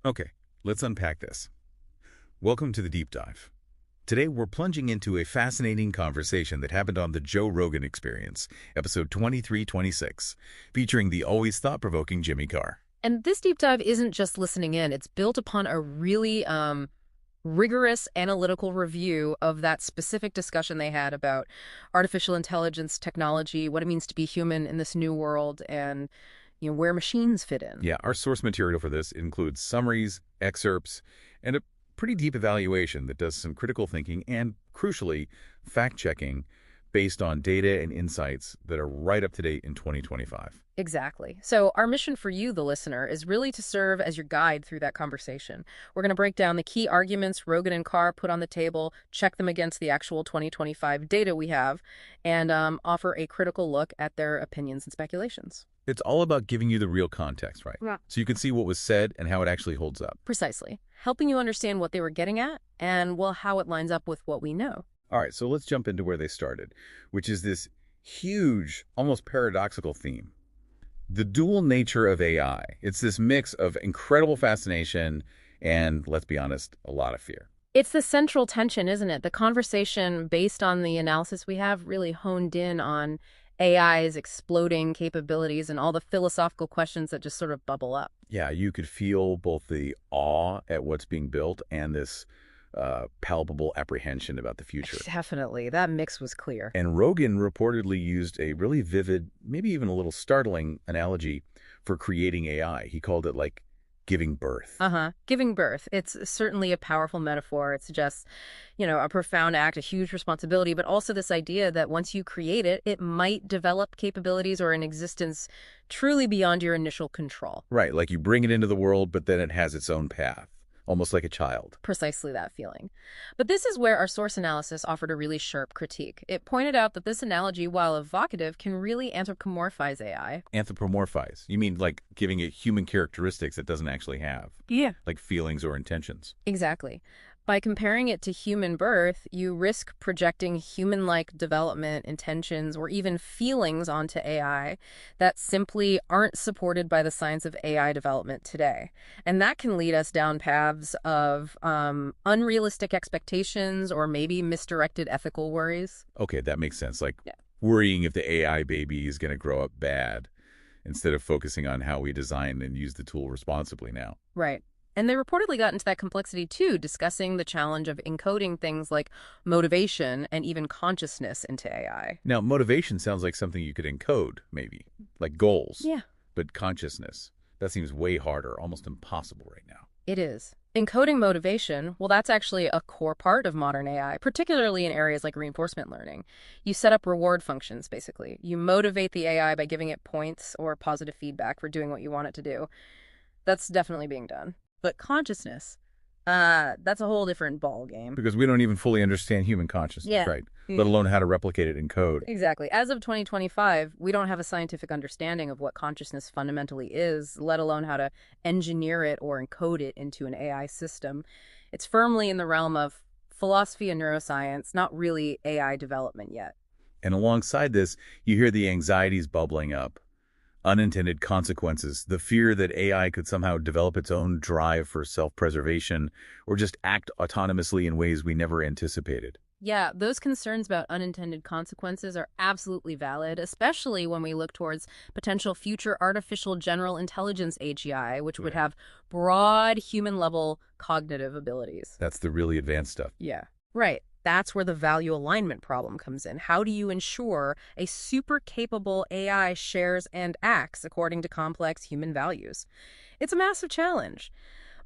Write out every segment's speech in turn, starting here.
Okay, let's unpack this. Welcome to the deep dive. Today, we're plunging into a fascinating conversation that happened on the Joe Rogan Experience, episode 2326, featuring the always thought-provoking Jimmy Carr. And this deep dive isn't just listening in. It's built upon a really rigorous analytical review of that specific discussion they had about artificial intelligence technology, what it means to be human in this new world, and where machines fit in. Yeah, our source material for this includes summaries, excerpts, and a pretty deep evaluation that does some critical thinking and, crucially, fact-checking based on data and insights that are right up to date in 2025. Exactly. So our mission for you, the listener, is really to serve as your guide through that conversation. We're going to break down the key arguments Rogan and Carr put on the table, check them against the actual 2025 data we have, and offer a critical look at their opinions and speculations. It's all about giving you the real context, right? Yeah. So you can see what was said and how it actually holds up. Precisely. Helping you understand what they were getting at and, well, how it lines up with what we know. All right, so let's jump into where they started, which is this huge, almost paradoxical theme. The dual nature of AI. It's this mix of incredible fascination and, let's be honest, a lot of fear. It's the central tension, isn't it? The conversation, based on the analysis we have, really honed in on AI's exploding capabilities and all the philosophical questions that just sort of bubble up. Yeah, you could feel both the awe at what's being built and this palpable apprehension about the future. Definitely. That mix was clear. And Rogan reportedly used a really vivid, maybe even a little startling analogy for creating AI. He called it like giving birth. Giving birth. It's certainly a powerful metaphor. It suggests, a profound act, a huge responsibility, but also this idea that once you create it, it might develop capabilities or an existence truly beyond your initial control. Right, like you bring it into the world, but then it has its own path, almost like a child. Precisely that feeling. But this is where our source analysis offered a really sharp critique. It pointed out that this analogy, while evocative, can really anthropomorphize AI. Anthropomorphize? You mean like giving it human characteristics it doesn't actually have? Yeah. Like feelings or intentions? Exactly. By comparing it to human birth, you risk projecting human-like development, intentions, or even feelings onto AI that simply aren't supported by the science of AI development today. And that can lead us down paths of unrealistic expectations or maybe misdirected ethical worries. Okay, that makes sense. Like Yeah. worrying if the AI baby is going to grow up bad instead of focusing on how we design and use the tool responsibly now. Right. And they reportedly got into that complexity too, discussing the challenge of encoding things like motivation and even consciousness into AI. Now, motivation sounds like something you could encode, maybe, like goals. Yeah. But consciousness, that seems way harder, almost impossible right now. It is. Encoding motivation, well, that's actually a core part of modern AI, particularly in areas like reinforcement learning. You set up reward functions, basically. You motivate the AI by giving it points or positive feedback for doing what you want it to do. That's definitely being done. But consciousness, that's a whole different ball game. Because we don't even fully understand human consciousness, Yeah. right? Let alone how to replicate it in code. Exactly. As of 2025, we don't have a scientific understanding of what consciousness fundamentally is, let alone how to engineer it or encode it into an AI system. It's firmly in the realm of philosophy and neuroscience, not really AI development yet. And alongside this, you hear the anxieties bubbling up. Unintended consequences, the fear that AI could somehow develop its own drive for self-preservation or just act autonomously in ways we never anticipated. Yeah, those concerns about unintended consequences are absolutely valid, especially when we look towards potential future artificial general intelligence AGI, which would Right. have broad human-level cognitive abilities. That's the really advanced stuff. Yeah, right. That's where the value alignment problem comes in. How do you ensure a super capable AI shares and acts according to complex human values? It's a massive challenge.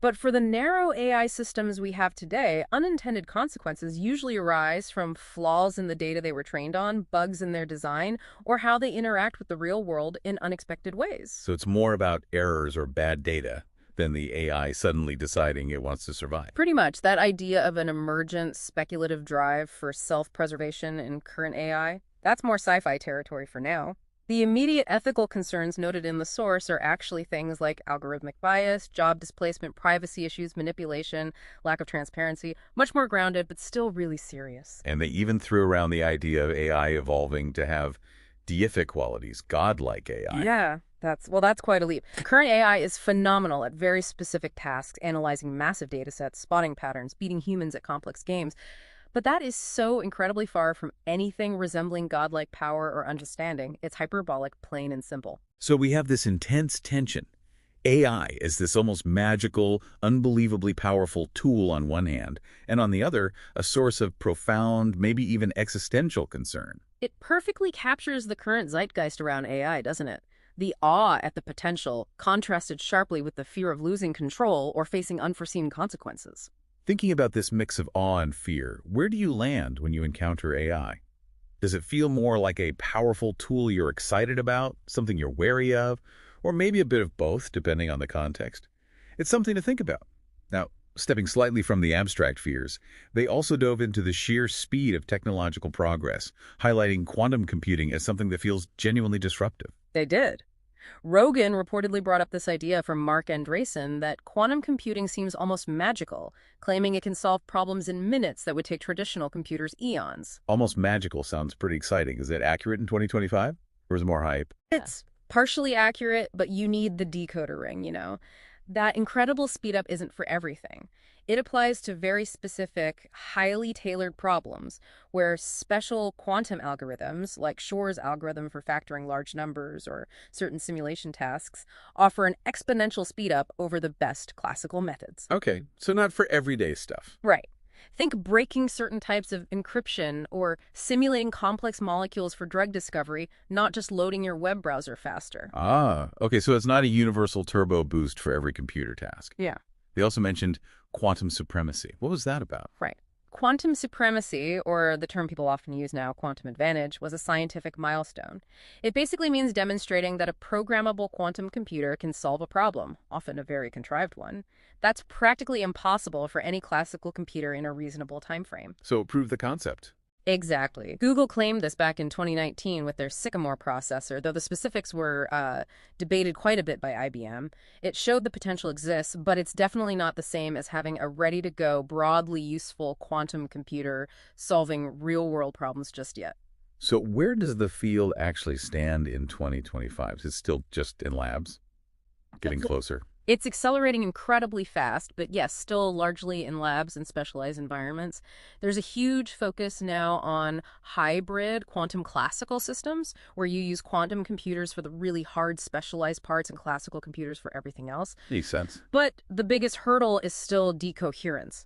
But for the narrow AI systems we have today, unintended consequences usually arise from flaws in the data they were trained on, bugs in their design, or how they interact with the real world in unexpected ways. So it's more about errors or bad data than the AI suddenly deciding it wants to survive. Pretty much. That idea of an emergent speculative drive for self-preservation in current AI, that's more sci-fi territory for now. The immediate ethical concerns noted in the source are actually things like algorithmic bias, job displacement, privacy issues, manipulation, lack of transparency, much more grounded, but still really serious. And they even threw around the idea of AI evolving to have deific qualities, godlike AI. Yeah. That's quite a leap. Current AI is phenomenal at very specific tasks, analyzing massive data sets, spotting patterns, beating humans at complex games. But that is so incredibly far from anything resembling godlike power or understanding. It's hyperbolic, plain and simple. So we have this intense tension. AI is this almost magical, unbelievably powerful tool on one hand, and on the other, a source of profound, maybe even existential concern. It perfectly captures the current zeitgeist around AI, doesn't it? The awe at the potential, contrasted sharply with the fear of losing control or facing unforeseen consequences. Thinking about this mix of awe and fear, where do you land when you encounter AI? Does it feel more like a powerful tool you're excited about, something you're wary of, or maybe a bit of both, depending on the context? It's something to think about. Now, stepping slightly from the abstract fears, they also dove into the sheer speed of technological progress, highlighting quantum computing as something that feels genuinely disruptive. They did. Rogan reportedly brought up this idea from Mark Andreessen that quantum computing seems almost magical, claiming it can solve problems in minutes that would take traditional computers eons. Almost magical sounds pretty exciting. Is it accurate in 2025? Or is it more hype? It's partially accurate, but you need the decoder ring, you know. That incredible speed up isn't for everything. It applies to very specific, highly tailored problems where special quantum algorithms, like Shor's algorithm for factoring large numbers or certain simulation tasks, offer an exponential speed up over the best classical methods. Okay, so not for everyday stuff. Right. Think breaking certain types of encryption or simulating complex molecules for drug discovery, not just loading your web browser faster. Ah, okay, so it's not a universal turbo boost for every computer task. Yeah. They also mentioned quantum supremacy. What was that about? Right. Quantum supremacy, or the term people often use now, quantum advantage, was a scientific milestone. It basically means demonstrating that a programmable quantum computer can solve a problem, often a very contrived one. That's practically impossible for any classical computer in a reasonable time frame. So it proved the concept. Exactly. Google claimed this back in 2019 with their Sycamore processor, though the specifics were debated quite a bit by IBM. It showed the potential exists, but it's definitely not the same as having a ready-to-go, broadly useful quantum computer solving real-world problems just yet. So where does the field actually stand in 2025? Is it still just in labs? Getting closer? It's accelerating incredibly fast, but yes, still largely in labs and specialized environments. There's a huge focus now on hybrid quantum classical systems, where you use quantum computers for the really hard specialized parts and classical computers for everything else. Makes sense. But the biggest hurdle is still decoherence.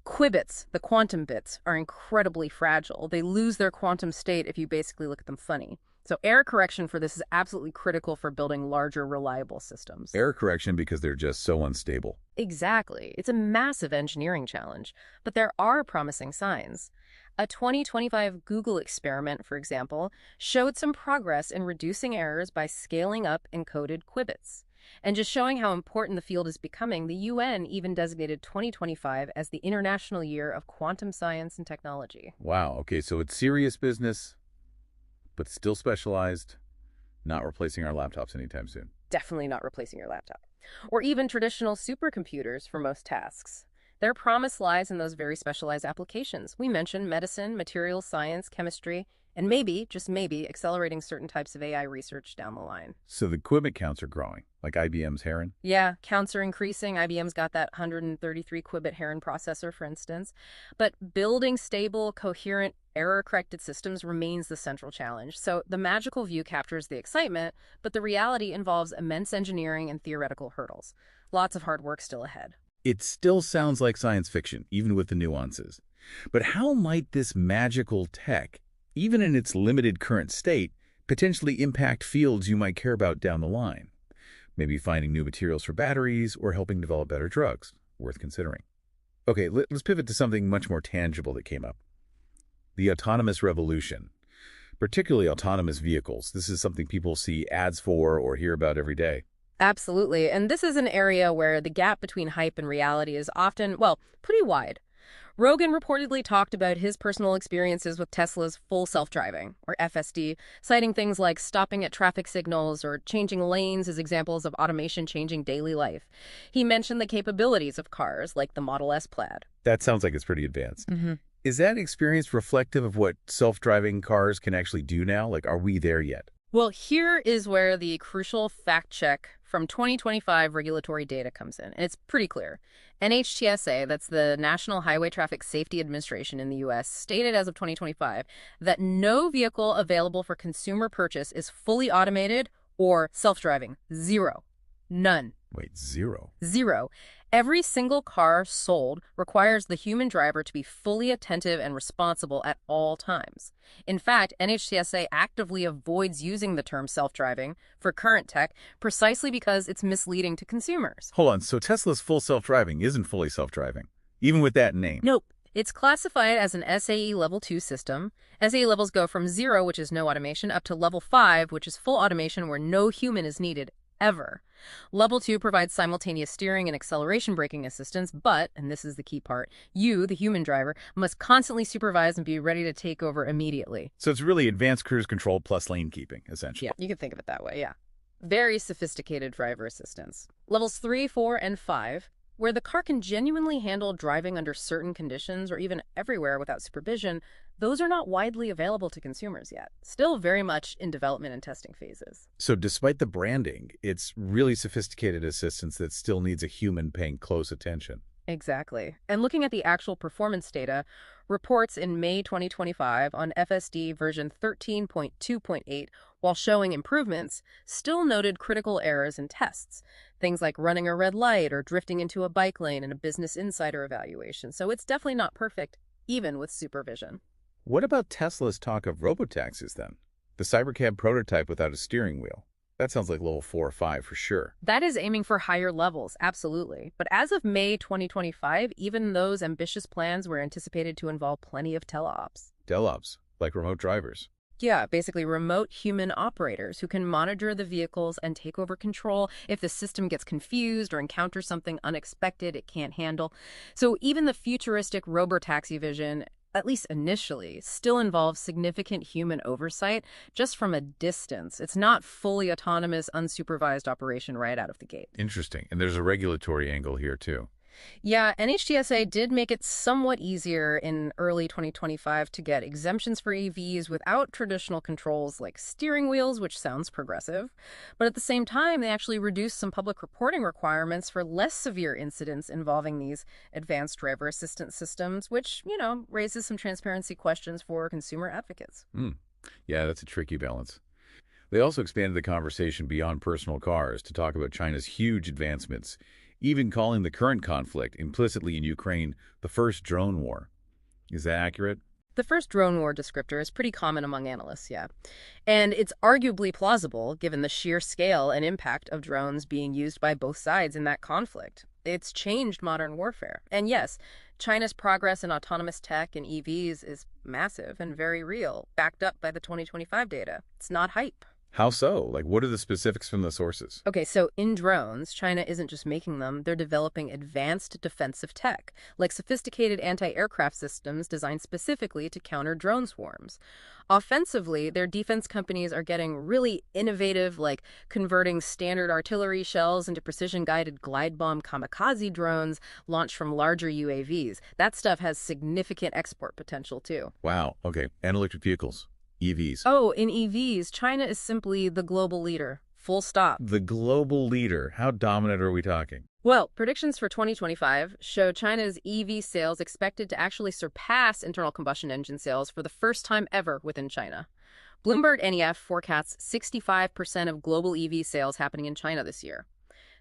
Qubits, the quantum bits, are incredibly fragile. They lose their quantum state if you basically look at them funny. So error correction for this is absolutely critical for building larger, reliable systems. Error correction because they're just so unstable. Exactly. It's a massive engineering challenge, but there are promising signs. A 2025 Google experiment, for example, showed some progress in reducing errors by scaling up encoded qubits. And just showing how important the field is becoming, the UN even designated 2025 as the International Year of Quantum Science and Technology. Wow, okay, so it's serious business, but still specialized, not replacing our laptops anytime soon. Definitely not replacing your laptop. Or even traditional supercomputers for most tasks. Their promise lies in those very specialized applications. We mentioned medicine, materials science, chemistry, and maybe, just maybe, accelerating certain types of AI research down the line. So the qubit counts are growing, like IBM's Heron? Yeah, counts are increasing. IBM's got that 133 qubit Heron processor, for instance. But building stable, coherent, error-corrected systems remains the central challenge. So the magical view captures the excitement, but the reality involves immense engineering and theoretical hurdles. Lots of hard work still ahead. It still sounds like science fiction, even with the nuances. But how might this magical tech, even in its limited current state, potentially impact fields you might care about down the line? Maybe finding new materials for batteries or helping develop better drugs. Worth considering. Okay, let's pivot to something much more tangible that came up. The autonomous revolution, particularly autonomous vehicles. This is something people see ads for or hear about every day. Absolutely. And this is an area where the gap between hype and reality is often, well, pretty wide. Rogan reportedly talked about his personal experiences with Tesla's full self-driving, or FSD, citing things like stopping at traffic signals or changing lanes as examples of automation changing daily life. He mentioned the capabilities of cars like the Model S Plaid. That sounds like it's pretty advanced. Mm-hmm. Is that experience reflective of what self-driving cars can actually do now? Like, are we there yet? Well, here is where the crucial fact check from 2025 regulatory data comes in. And it's pretty clear. NHTSA, that's the National Highway Traffic Safety Administration in the US, stated as of 2025 that no vehicle available for consumer purchase is fully automated or self-driving. Zero. None. Wait, zero? Zero. Every single car sold requires the human driver to be fully attentive and responsible at all times. In fact, NHTSA actively avoids using the term self-driving for current tech precisely because it's misleading to consumers. Hold on, so Tesla's full self-driving isn't fully self-driving, even with that name? Nope. It's classified as an SAE Level 2 system. SAE levels go from 0, which is no automation, up to Level 5, which is full automation where no human is needed, ever. Level 2 provides simultaneous steering and acceleration braking assistance, but, and this is the key part, you, the human driver, must constantly supervise and be ready to take over immediately. So it's really advanced cruise control plus lane keeping, essentially. Yeah, you can think of it that way, yeah. Very sophisticated driver assistance. Levels 3, 4, and 5, where the car can genuinely handle driving under certain conditions or even everywhere without supervision, those are not widely available to consumers yet. Still very much in development and testing phases. So despite the branding, it's really sophisticated assistance that still needs a human paying close attention. Exactly. And looking at the actual performance data, reports in May 2025 on FSD version 13.2.8, while showing improvements, still noted critical errors in tests. Things like running a red light or drifting into a bike lane in a Business Insider evaluation. So it's definitely not perfect, even with supervision. What about Tesla's talk of robotaxis then? The Cybercab prototype without a steering wheel. That sounds like level 4 or 5 for sure. That is aiming for higher levels, absolutely. But as of May 2025, even those ambitious plans were anticipated to involve plenty of teleops. Teleops, like remote drivers. Yeah, basically remote human operators who can monitor the vehicles and take over control if the system gets confused or encounters something unexpected it can't handle. So even the futuristic robotaxi vision, at least initially, still involves significant human oversight just from a distance. It's not fully autonomous, unsupervised operation right out of the gate. Interesting. And there's a regulatory angle here too. Yeah, NHTSA did make it somewhat easier in early 2025 to get exemptions for EVs without traditional controls like steering wheels, which sounds progressive. But at the same time, they actually reduced some public reporting requirements for less severe incidents involving these advanced driver assistance systems, which, raises some transparency questions for consumer advocates. Yeah, that's a tricky balance. They also expanded the conversation beyond personal cars to talk about China's huge advancements, even calling the current conflict implicitly in Ukraine the first drone war. Is that accurate? The first drone war descriptor is pretty common among analysts, yeah. And it's arguably plausible given the sheer scale and impact of drones being used by both sides in that conflict. It's changed modern warfare. And yes, China's progress in autonomous tech and EVs is massive and very real, backed up by the 2025 data. It's not hype. How so? Like, what are the specifics from the sources? Okay, so in drones, China isn't just making them, they're developing advanced defensive tech, like sophisticated anti-aircraft systems designed specifically to counter drone swarms. Offensively, their defense companies are getting really innovative, like converting standard artillery shells into precision-guided glide bomb kamikaze drones launched from larger UAVs. That stuff has significant export potential, too. Wow. Okay. And electric vehicles. EVs. Oh, in EVs, China is simply the global leader. Full stop. The global leader. How dominant are we talking? Well, predictions for 2025 show China's EV sales expected to actually surpass internal combustion engine sales for the first time ever within China. Bloomberg NEF forecasts 65% of global EV sales happening in China this year.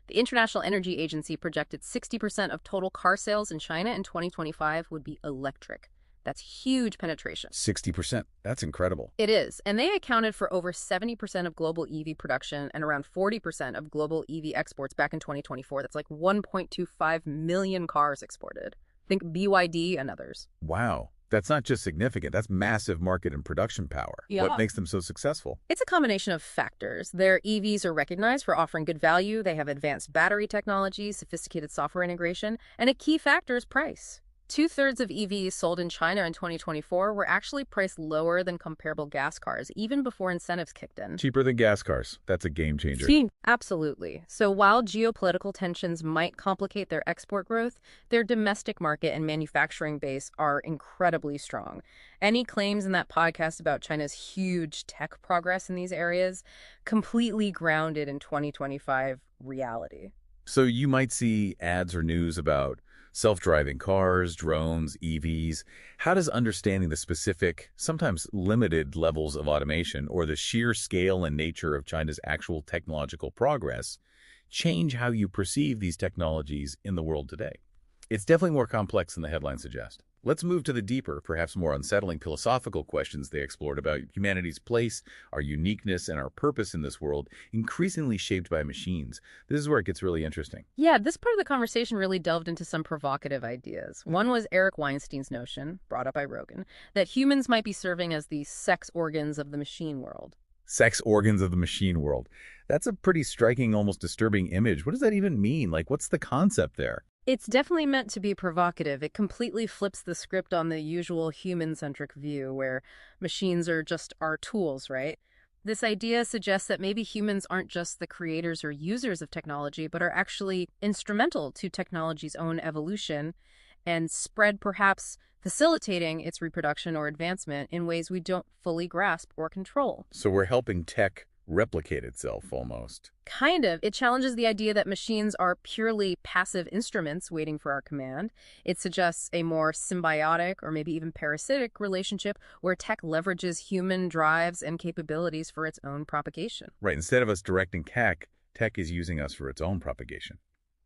The International Energy Agency projected 60% of total car sales in China in 2025 would be electric. That's huge penetration. 60%. That's incredible. It is. And they accounted for over 70% of global EV production and around 40% of global EV exports back in 2024. That's like 1.25 million cars exported. Think BYD and others. Wow. That's not just significant. That's massive market and production power. Yeah. What makes them so successful? It's a combination of factors. Their EVs are recognized for offering good value. They have advanced battery technology, sophisticated software integration, and a key factor is price. 2/3 of EVs sold in China in 2024 were actually priced lower than comparable gas cars, even before incentives kicked in. Cheaper than gas cars. That's a game changer. Absolutely. So while geopolitical tensions might complicate their export growth, their domestic market and manufacturing base are incredibly strong. Any claims in that podcast about China's huge tech progress in these areas completely grounded in 2025 reality. So you might see ads or news about self-driving cars, drones, EVs. How does understanding the specific, sometimes limited levels of automation or the sheer scale and nature of China's actual technological progress change how you perceive these technologies in the world today? It's definitely more complex than the headlines suggest. Let's move to the deeper, perhaps more unsettling philosophical questions they explored about humanity's place, our uniqueness, and our purpose in this world, increasingly shaped by machines. This is where it gets really interesting. Yeah, this part of the conversation really delved into some provocative ideas. One was Eric Weinstein's notion, brought up by Rogan, that humans might be serving as the sex organs of the machine world. Sex organs of the machine world. That's a pretty striking, almost disturbing image. What does that even mean? Like, what's the concept there? It's definitely meant to be provocative. It completely flips the script on the usual human-centric view where machines are just our tools, right? This idea suggests that maybe humans aren't just the creators or users of technology, but are actually instrumental to technology's own evolution and spread, perhaps facilitating its reproduction or advancement in ways we don't fully grasp or control. So we're helping tech replicate itself, almost. Kind of. It challenges the idea that machines are purely passive instruments waiting for our command. It suggests a more symbiotic or maybe even parasitic relationship where tech leverages human drives and capabilities for its own propagation. Right, instead of us directing tech is using us for its own propagation.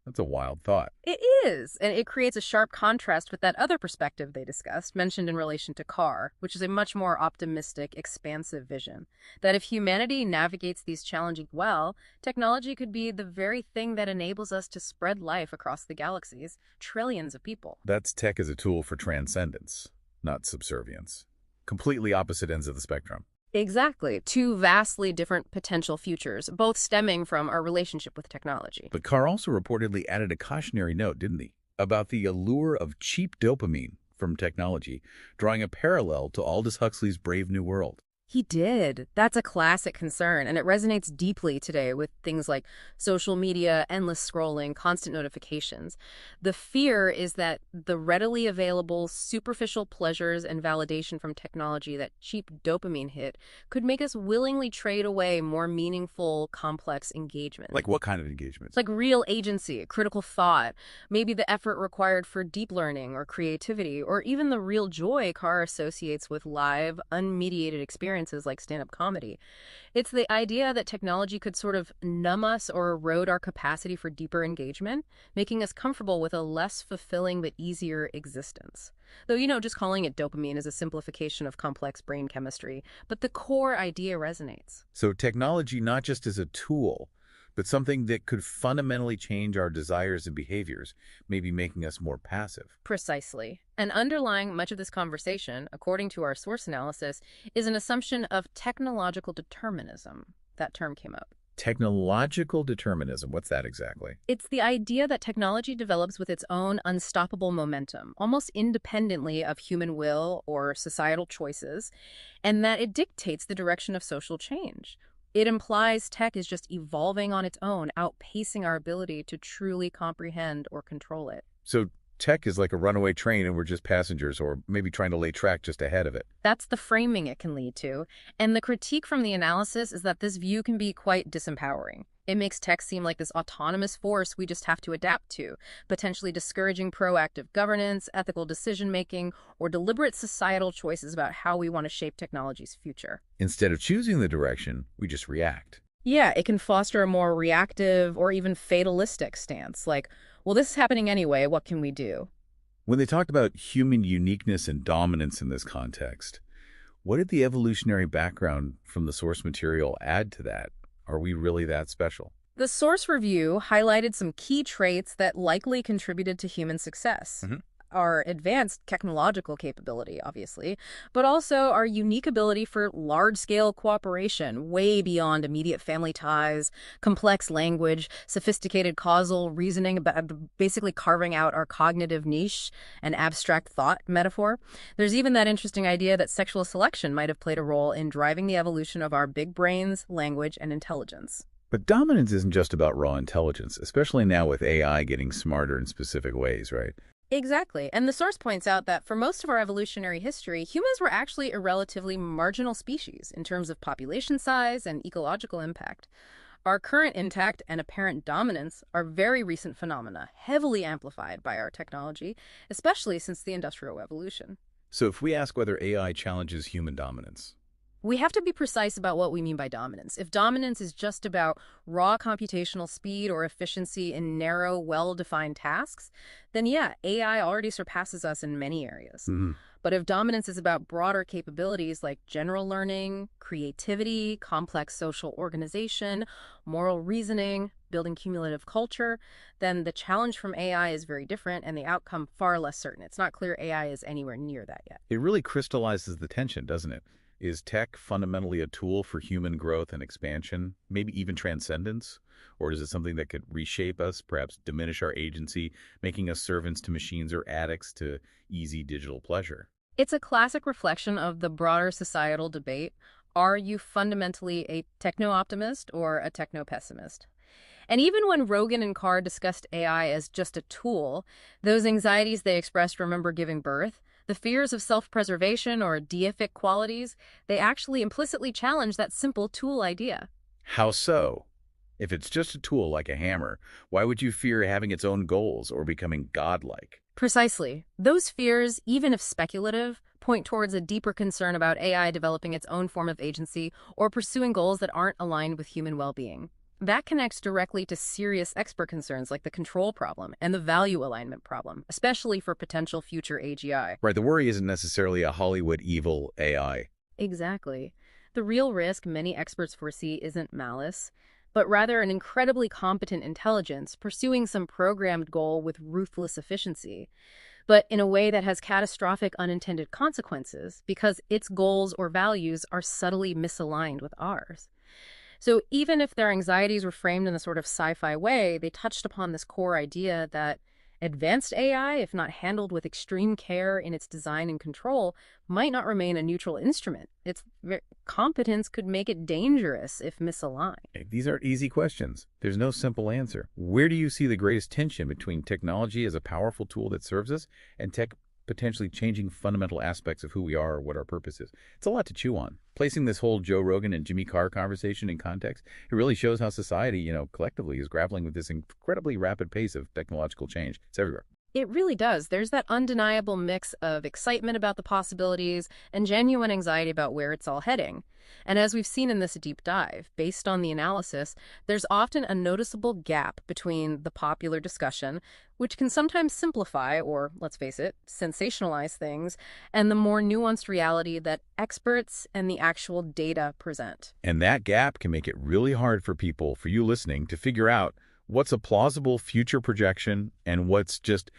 That's a wild thought. It is, and it creates a sharp contrast with that other perspective they discussed, mentioned in relation to Carr, which is a much more optimistic, expansive vision. That if humanity navigates these challenges well, technology could be the very thing that enables us to spread life across the galaxies, trillions of people. That's tech as a tool for transcendence, not subservience. Completely opposite ends of the spectrum. Exactly. Two vastly different potential futures, both stemming from our relationship with technology. But Carr also reportedly added a cautionary note, didn't he? About the allure of cheap dopamine from technology, drawing a parallel to Aldous Huxley's Brave New World. He did. That's a classic concern, and it resonates deeply today with things like social media, endless scrolling, constant notifications. The fear is that the readily available superficial pleasures and validation from technology, that cheap dopamine hit, could make us willingly trade away more meaningful, complex engagement. Like what kind of engagement? Like real agency, critical thought, maybe the effort required for deep learning or creativity, or even the real joy Carr associates with live, unmediated experiences like stand-up comedy. It's the idea that technology could sort of numb us or erode our capacity for deeper engagement, making us comfortable with a less fulfilling but easier existence. Though, just calling it dopamine is a simplification of complex brain chemistry, but the core idea resonates. So technology not just as a tool, but something that could fundamentally change our desires and behaviors, maybe making us more passive. Precisely. And underlying much of this conversation, according to our source analysis, is an assumption of technological determinism. That term came up. Technological determinism, what's that exactly? It's the idea that technology develops with its own unstoppable momentum, almost independently of human will or societal choices, and that it dictates the direction of social change. It implies tech is just evolving on its own, outpacing our ability to truly comprehend or control it. So tech is like a runaway train and we're just passengers, or maybe trying to lay track just ahead of it. That's the framing it can lead to. And the critique from the analysis is that this view can be quite disempowering. It makes tech seem like this autonomous force we just have to adapt to, potentially discouraging proactive governance, ethical decision-making, or deliberate societal choices about how we want to shape technology's future. Instead of choosing the direction, we just react. Yeah, it can foster a more reactive or even fatalistic stance, like, well, this is happening anyway, what can we do? When they talked about human uniqueness and dominance in this context, what did the evolutionary background from the source material add to that? Are we really that special? The source review highlighted some key traits that likely contributed to human success. our advanced technological capability, obviously, but also our unique ability for large-scale cooperation, way beyond immediate family ties, complex language, sophisticated causal reasoning, basically carving out our cognitive niche and abstract thought metaphor. There's even that interesting idea that sexual selection might have played a role in driving the evolution of our big brains, language, and intelligence. But dominance isn't just about raw intelligence, especially now with AI getting smarter in specific ways, right? Exactly. And the source points out that for most of our evolutionary history, humans were actually a relatively marginal species in terms of population size and ecological impact. Our current intact and apparent dominance are very recent phenomena, heavily amplified by our technology, especially since the Industrial Revolution. So if we ask whether AI challenges human dominance, We have to be precise about what we mean by dominance. If dominance is just about raw computational speed or efficiency in narrow, well-defined tasks, then yeah, AI already surpasses us in many areas. But if dominance is about broader capabilities like general learning, creativity, complex social organization, moral reasoning, building cumulative culture, then the challenge from AI is very different and the outcome far less certain. It's not clear AI is anywhere near that yet. it really crystallizes the tension, doesn't it? Is tech fundamentally a tool for human growth and expansion, maybe even transcendence? Or is it something that could reshape us, perhaps diminish our agency, making us servants to machines or addicts to easy digital pleasure? It's a classic reflection of the broader societal debate. Are you fundamentally a techno-optimist or a techno-pessimist? And even when Rogan and Carr discussed AI as just a tool, those anxieties they expressed remember giving birth, the fears of self-preservation or deific qualities, they actually implicitly challenge that simple tool idea. How so? If it's just a tool like a hammer, why would you fear having its own goals or becoming godlike? Precisely. Those fears, even if speculative, point towards a deeper concern about AI developing its own form of agency or pursuing goals that aren't aligned with human well-being. That connects directly to serious expert concerns like the control problem and the value alignment problem, especially for potential future AGI. Right, the worry isn't necessarily a Hollywood evil AI. Exactly. The real risk many experts foresee isn't malice, but rather an incredibly competent intelligence pursuing some programmed goal with ruthless efficiency, but in a way that has catastrophic unintended consequences because its goals or values are subtly misaligned with ours. So even if their anxieties were framed in a sort of sci-fi way, they touched upon this core idea that advanced AI, if not handled with extreme care in its design and control, might not remain a neutral instrument. Its competence could make it dangerous if misaligned. These aren't easy questions. There's no simple answer. Where do you see the greatest tension between technology as a powerful tool that serves us and tech potentially changing fundamental aspects of who we are or what our purpose is? It's a lot to chew on. Placing this whole Joe Rogan and Jimmy Carr conversation in context, it really shows how society, collectively is grappling with this incredibly rapid pace of technological change. It's everywhere. It really does. There's that undeniable mix of excitement about the possibilities and genuine anxiety about where it's all heading. And as we've seen in this deep dive, based on the analysis, there's often a noticeable gap between the popular discussion, which can sometimes simplify or, let's face it, sensationalize things, and the more nuanced reality that experts and the actual data present. And that gap can make it really hard for people, for you listening, to figure out what's a plausible future projection and what's just,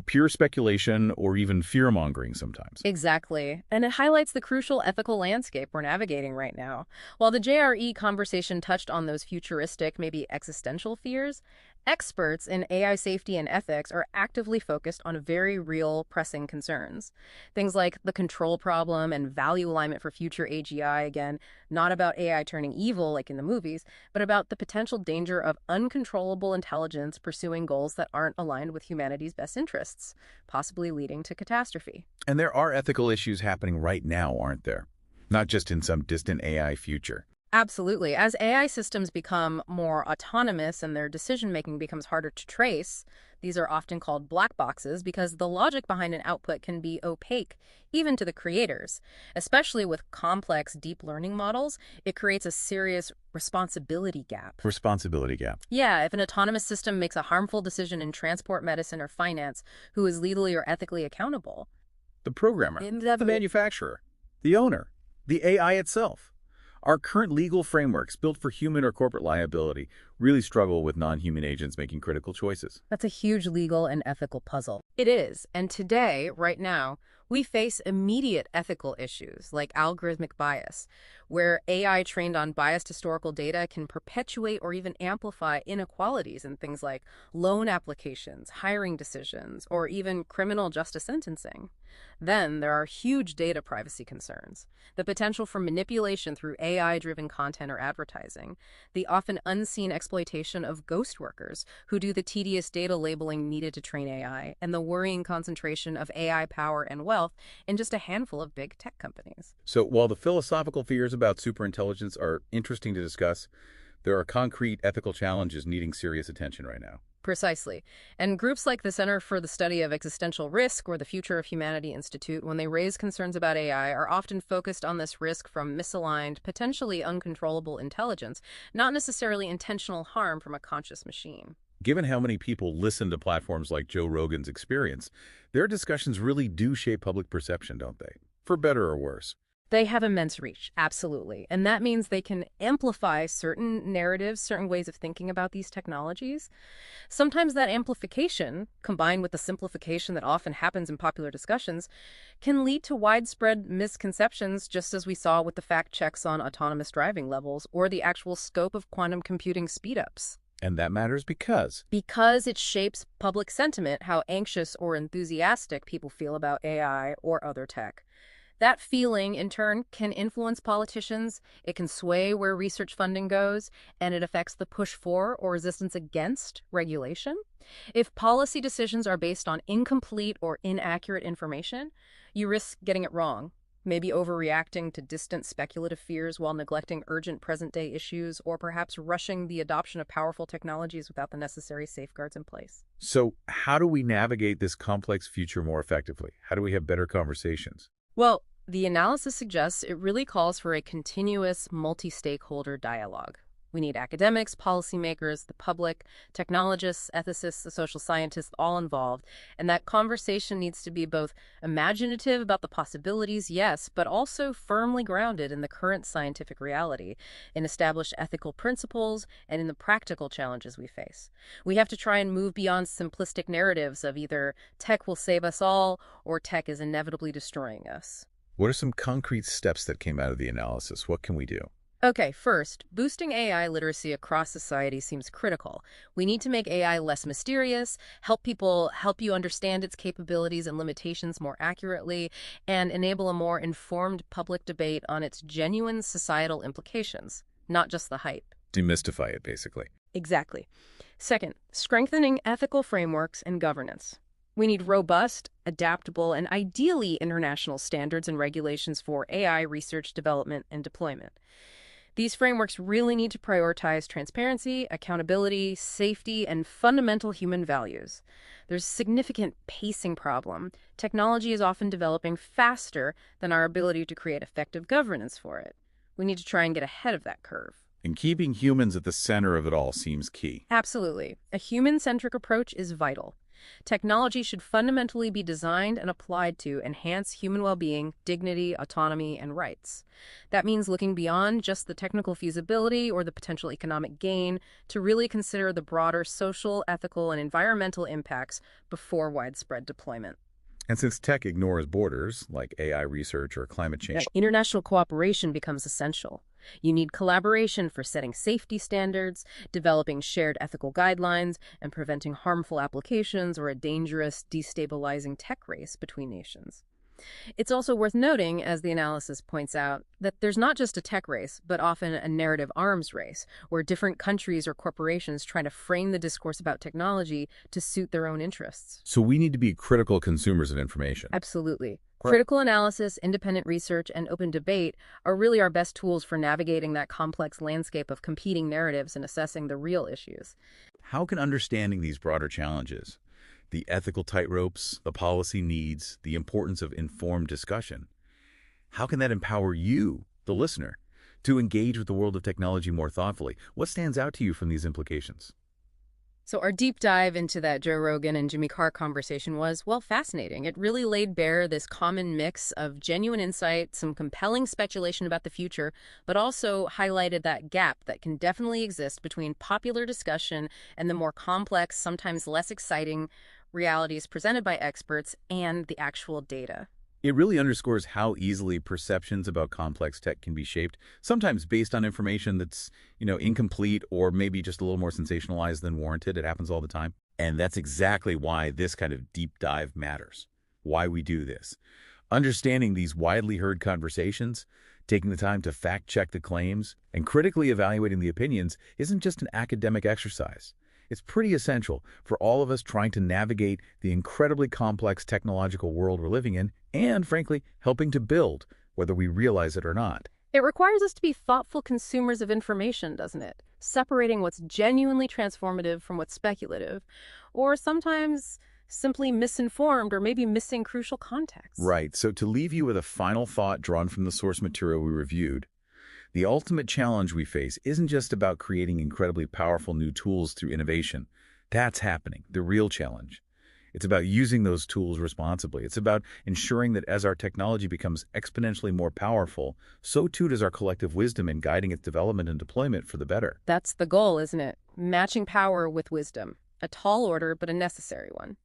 pure speculation or even fear-mongering sometimes. Exactly. And it highlights the crucial ethical landscape we're navigating right now. While the JRE conversation touched on those futuristic, maybe existential fears, experts in AI safety and ethics are actively focused on very real, pressing concerns. Things like the control problem and value alignment for future AGI, again, not about AI turning evil like in the movies, but about the potential danger of uncontrollable intelligence pursuing goals that aren't aligned with humanity's best interests, possibly leading to catastrophe. And there are ethical issues happening right now, aren't there? Not just in some distant AI future. Absolutely. As AI systems become more autonomous and their decision-making becomes harder to trace, these are often called black boxes because the logic behind an output can be opaque, even to the creators. Especially with complex deep learning models, it creates a serious responsibility gap. Responsibility gap. Yeah, if an autonomous system makes a harmful decision in transport, medicine, or finance, who is legally or ethically accountable? The programmer, the manufacturer, the owner, the AI itself. Our current legal frameworks, built for human or corporate liability, really struggle with non-human agents making critical choices. That's a huge legal and ethical puzzle. It is. And today, right now, we face immediate ethical issues like algorithmic bias, where AI trained on biased historical data can perpetuate or even amplify inequalities in things like loan applications, hiring decisions, or even criminal justice sentencing. Then there are huge data privacy concerns, the potential for manipulation through AI-driven content or advertising, the often unseen exploitation of ghost workers who do the tedious data labeling needed to train AI, and the worrying concentration of AI power and wealth in just a handful of big tech companies. So while the philosophical fears about superintelligence are interesting to discuss, there are concrete ethical challenges needing serious attention right now. Precisely. And groups like the Center for the Study of Existential Risk or the Future of Humanity Institute, when they raise concerns about AI, are often focused on this risk from misaligned, potentially uncontrollable intelligence, not necessarily intentional harm from a conscious machine. Given how many people listen to platforms like Joe Rogan's Experience, their discussions really do shape public perception, don't they? For better or worse. They have immense reach, absolutely. And that means they can amplify certain narratives, certain ways of thinking about these technologies. Sometimes that amplification, combined with the simplification that often happens in popular discussions, can lead to widespread misconceptions, just as we saw with the fact checks on autonomous driving levels or the actual scope of quantum computing speedups. And that matters because Because it shapes public sentiment, how anxious or enthusiastic people feel about AI or other tech. That feeling, in turn, can influence politicians, it can sway where research funding goes, and it affects the push for or resistance against regulation. If policy decisions are based on incomplete or inaccurate information, you risk getting it wrong, maybe overreacting to distant speculative fears while neglecting urgent present-day issues, or perhaps rushing the adoption of powerful technologies without the necessary safeguards in place. So how do we navigate this complex future more effectively? How do we have better conversations? Well, the analysis suggests it really calls for a continuous multi-stakeholder dialogue. We need academics, policymakers, the public, technologists, ethicists, the social scientists, all involved. And that conversation needs to be both imaginative about the possibilities, yes, but also firmly grounded in the current scientific reality, in established ethical principles, and in the practical challenges we face. We have to try and move beyond simplistic narratives of either tech will save us all or tech is inevitably destroying us. What are some concrete steps that came out of the analysis? What can we do? Okay, first, boosting AI literacy across society seems critical. We need to make AI less mysterious, help you understand its capabilities and limitations more accurately, and enable a more informed public debate on its genuine societal implications, not just the hype. Demystify it, basically. Exactly. Second, strengthening ethical frameworks and governance. We need robust, adaptable, and ideally international standards and regulations for AI research, development, and deployment. These frameworks really need to prioritize transparency, accountability, safety, and fundamental human values. There's a significant pacing problem. Technology is often developing faster than our ability to create effective governance for it. We need to try and get ahead of that curve. And keeping humans at the center of it all seems key. Absolutely. A human-centric approach is vital. Technology should fundamentally be designed and applied to enhance human well-being, dignity, autonomy, and rights. That means looking beyond just the technical feasibility or the potential economic gain to really consider the broader social, ethical, and environmental impacts before widespread deployment. And since tech ignores borders, like AI research or climate change, International cooperation becomes essential. You need collaboration for setting safety standards, developing shared ethical guidelines, and preventing harmful applications or a dangerous, destabilizing tech race between nations. It's also worth noting, as the analysis points out, that there's not just a tech race, but often a narrative arms race, where different countries or corporations try to frame the discourse about technology to suit their own interests. so we need to be critical consumers of information. Absolutely. Critical analysis, independent research, and open debate are really our best tools for navigating that complex landscape of competing narratives and assessing the real issues. How can understanding these broader challenges, the ethical tightropes, the policy needs, the importance of informed discussion, how can that empower you, the listener, to engage with the world of technology more thoughtfully? What stands out to you from these implications? So our deep dive into that Joe Rogan and Jimmy Carr conversation was, well, fascinating. It really laid bare this common mix of genuine insight, some compelling speculation about the future, but also highlighted that gap that can definitely exist between popular discussion and the more complex, sometimes less exciting realities presented by experts and the actual data. It really underscores how easily perceptions about complex tech can be shaped, sometimes based on information that's, incomplete or maybe just a little more sensationalized than warranted. It happens all the time. And that's exactly why this kind of deep dive matters, why we do this. Understanding these widely heard conversations, taking the time to fact-check the claims, and critically evaluating the opinions isn't just an academic exercise. It's pretty essential for all of us trying to navigate the incredibly complex technological world we're living in and, frankly, helping to build, whether we realize it or not. It requires us to be thoughtful consumers of information, doesn't it? Separating what's genuinely transformative from what's speculative, or sometimes simply misinformed or maybe missing crucial context. Right, so to leave you with a final thought drawn from the source material we reviewed, the ultimate challenge we face isn't just about creating incredibly powerful new tools through innovation. That's happening, the real challenge. It's about using those tools responsibly. It's about ensuring that as our technology becomes exponentially more powerful, so too does our collective wisdom in guiding its development and deployment for the better. That's the goal, isn't it? Matching power with wisdom. A tall order, but a necessary one.